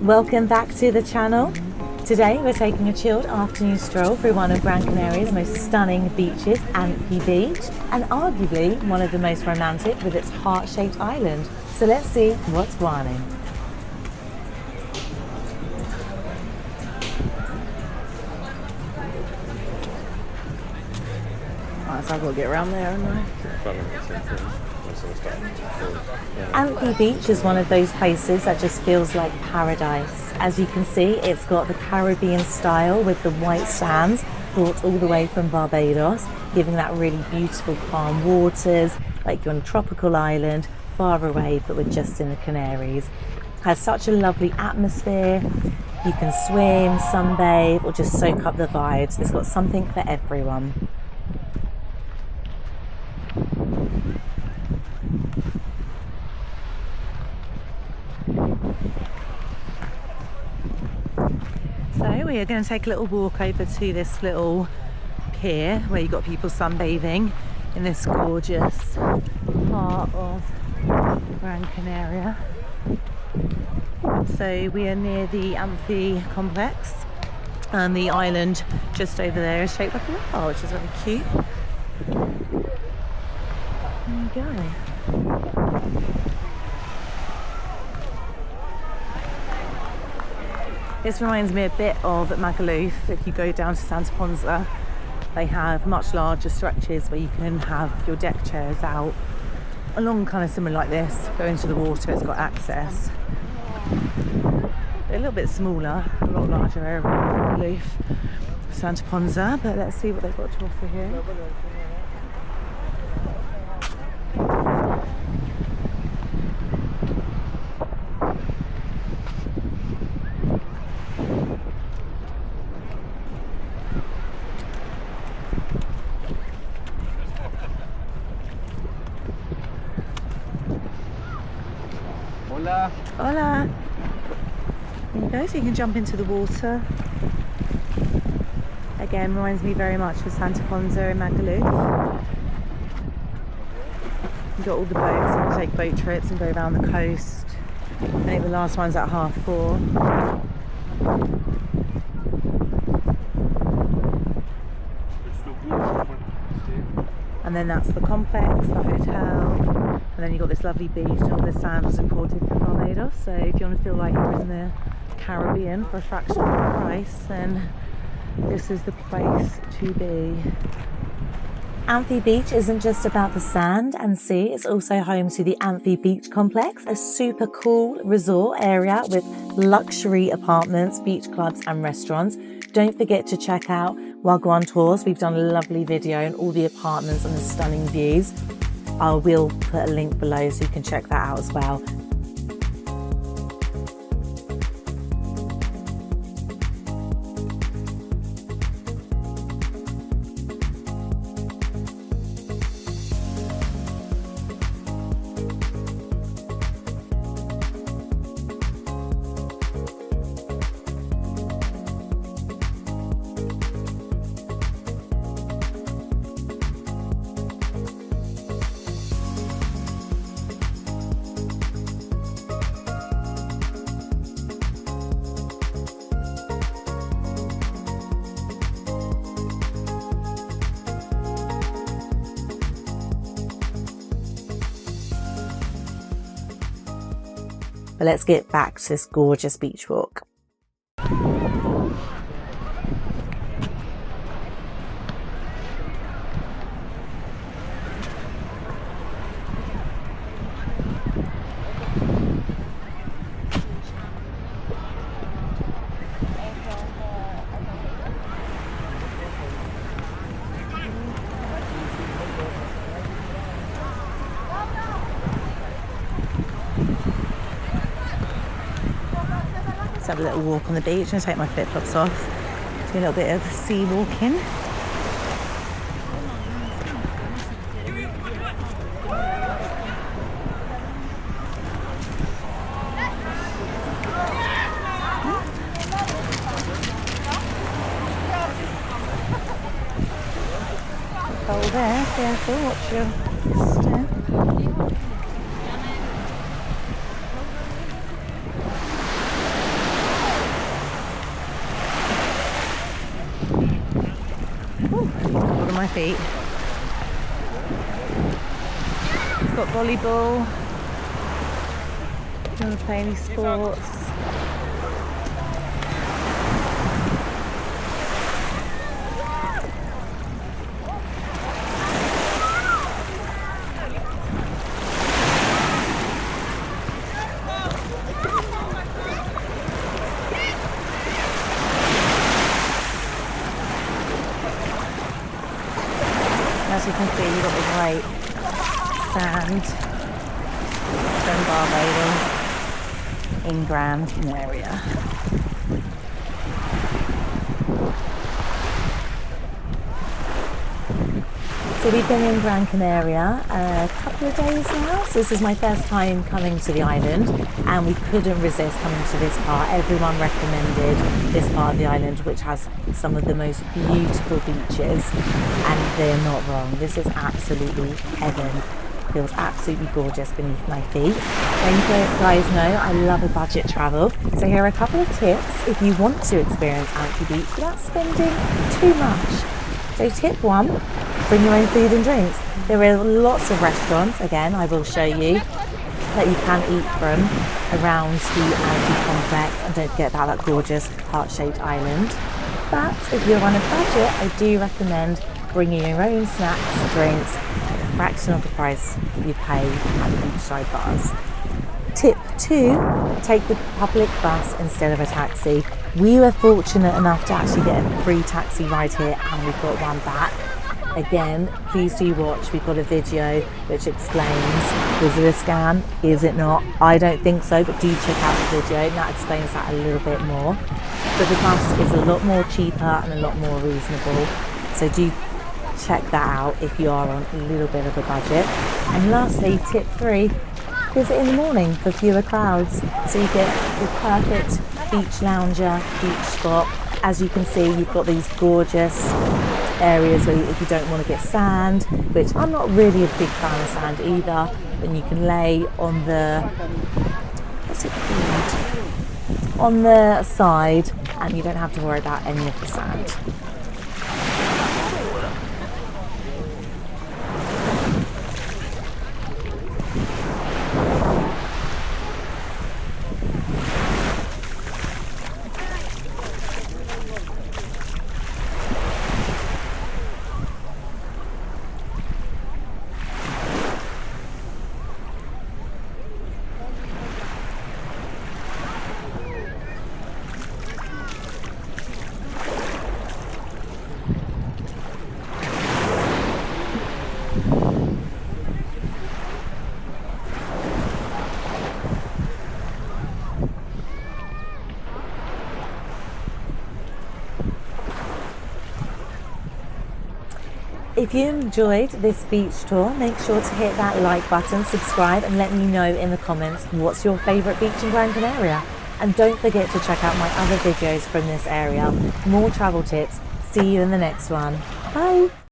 Welcome back to the channel. Today we're taking a chilled afternoon stroll through one of Gran Canaria's most stunning beaches, Anfi Beach, and arguably one of the most romantic with its heart-shaped island. So let's see what's guaning. So I've got to get around there, haven't I? Anfi Beach is one of those places that just feels like paradise. As you can see, it's got the Caribbean style with the white sands brought all the way from Barbados, giving that really beautiful calm waters, like you're on a tropical island, far away, but we're just in the Canaries. Has such a lovely atmosphere. You can swim, sunbathe, or just soak up the vibes. It's got something for everyone. So we are going to take a little walk over to this little pier where you've got people sunbathing in this gorgeous part of Gran Canaria. So we are near the Anfi complex, and the island just over there is shaped like a flower, which is really cute. There you go. This reminds me a bit of Magaluf. If you go down to Santa Ponsa, they have much larger stretches where you can have your deck chairs out along, kind of similar like this, go into the water. It's got access. They're a little bit smaller, a lot larger area than Magaluf, Santa Ponsa, but let's see what they've got to offer here. Hola. Hola. There you go, so you can jump into the water. Again, reminds me very much of Santa Ponsa and Magaluf. You've got all the boats, you can take boat trips and go around the coast. I think the last one's at 4:30. And then that's the complex, the hotel, and then you've got this lovely beach, and all the sand was imported from Barbados. So if you want to feel like you're in the Caribbean for a fraction of the price, then this is the place to be. Anfi Beach isn't just about the sand and sea, it's also home to the Anfi Beach Complex, a super cool resort area with luxury apartments, beach clubs and restaurants. Don't forget to check out Wagwan Tours. We've done a lovely video on all the apartments and the stunning views. I will put a link below so you can check that out as well. But let's get back to this gorgeous beach walk. Let's have a little walk on the beach and take my flip-flops off. Do a little bit of sea walking. Hole there, careful, watch your step. my feet. It's got volleyball. If you want to play any sports. As you can see, you've got the great sand from Barbados in Gran Canaria. So we've been in Gran Canaria a couple of days now. So this is my first time coming to the island, and we couldn't resist coming to this part. Everyone recommended this part of the island, which has some of the most beautiful beaches, and they're not wrong. This is absolutely heaven. Feels absolutely gorgeous beneath my feet. And you guys know I love a budget travel. So here are a couple of tips if you want to experience Anfi Beach without spending too much. So tip 1, bring your own food and drinks. There are lots of restaurants, again I will show you, that you can eat from around the Anfi complex, and don't forget about that gorgeous heart-shaped island. But if you're on a budget, I do recommend bringing your own snacks, drinks, at a fraction of the price you pay at the beachside bars. Tip 2, take the public bus instead of a taxi. We were fortunate enough to actually get a free taxi ride here, and we've got one back. Again, please do watch. We've got a video which explains, is it a scam? Is it not? I don't think so, but do check out the video, and that explains that a little bit more. But the bus is a lot more cheaper and a lot more reasonable, so do check that out if you are on a little bit of a budget. And lastly, tip 3, visit in the morning for fewer crowds, so you get the perfect beach lounger, beach spot. As you can see, you've got these gorgeous areas where if you don't want to get sand, which I'm not really a big fan of sand either, then you can lay on the, what's it called, on the side, and you don't have to worry about any of the sand. If you enjoyed this beach tour, make sure to hit that like button, subscribe, and let me know in the comments what's your favourite beach in Gran Canaria. And don't forget to check out my other videos from this area. More travel tips. See you in the next one. Bye!